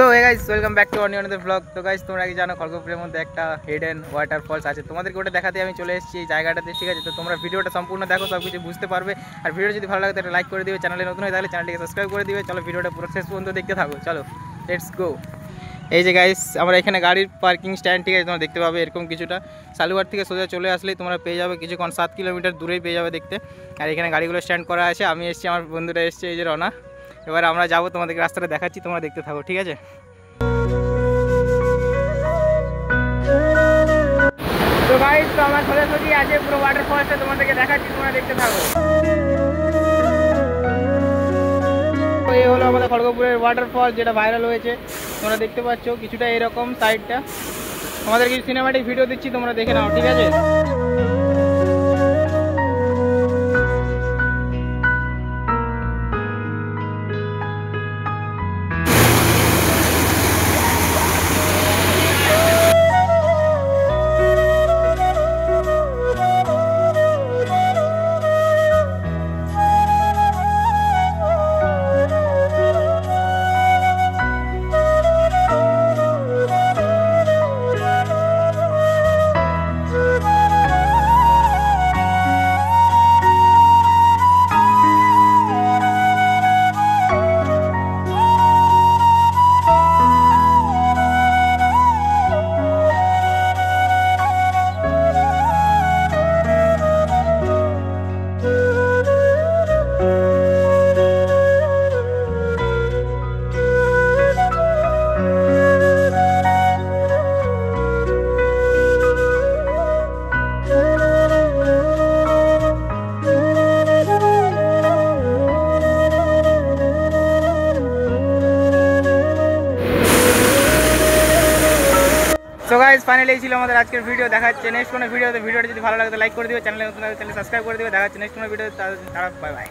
So hey guys welcome back to অনিয়নদের blog. তো guys তোমরা কি জানো খড়গপুরের মধ্যে একটা হিডেন ওয়াটারফলস আছে, তোমাদেরকে ওটা দেখাতে আমি চলে এসেছি এই জায়গাটাতে, ঠিক আছে? তো তোমরা ভিডিওটা সম্পূর্ণ দেখো, সব কিছু বুঝতে পারবে। আর ভিডিও যদি ভালো লাগে তাহলে লাইক করে দিবে, চ্যানেলে নতুন হয়ে তাহলে চ্যানেলটিকে সাবস্ক্রাইব করে দিবে। চলো ভিডিওটা পুরো শেষ পর্যন্ত দেখতে থাকো, চলো লেটস গো। এই যে গাইস আমরা এখানে গাড়ির পার্কিং স্ট্যান্ড, ঠিক আছে? তোমরা দেখতে পাবে এরকম কিছুটা, সালুয়ার থেকে সোজা চলে আসলেই তোমরা পেয়ে যাবে, কিছুক্ষণ 7 কিলোমিটার দূরেই পেয়ে যাবে দেখতে। আর এখানে গাড়িগুলো স্ট্যান্ড করা আছে, আমি এসেছি, আমার বন্ধুরা এসছে, এই যে রনা। এবার আমরা যাবো, তোমাদেরকে রাস্তাটা দেখাচ্ছি, তোমরা দেখতে থাকো, ঠিক আছে? তো গাইস তো আমার সোজাসুজি আছে পুরো ওয়াটারফলসটা তোমাদেরকে দেখাচ্ছি, তোমরা দেখতে থাকো। তো এই হলো আমাদের খড়গপুরের ওয়াটারফল, যেটা ভাইরাল হয়েছে, তোমরা দেখতে পাচ্ছ কিছুটা এরকম সাইডটা। আমাদের কিছু সিনেমাটিক ভিডিও দিচ্ছি, তোমরা দেখে নাও, ঠিক আছে? সো গাইস ফাইনালি এই ছিল আমাদের আজকের ভিডিও। দেখা হচ্ছে নেক্সট কোনো ভিডিওতে। ভিডিওটা যদি ভালো লাগে তো লাইক করে দিও, চ্যানেলে নতুন লাগে তাহলে সাবস্ক্রাইব করে দিও। দেখা হচ্ছে নেক্সট কোনো ভিডিওতে, তারা বাই বাই।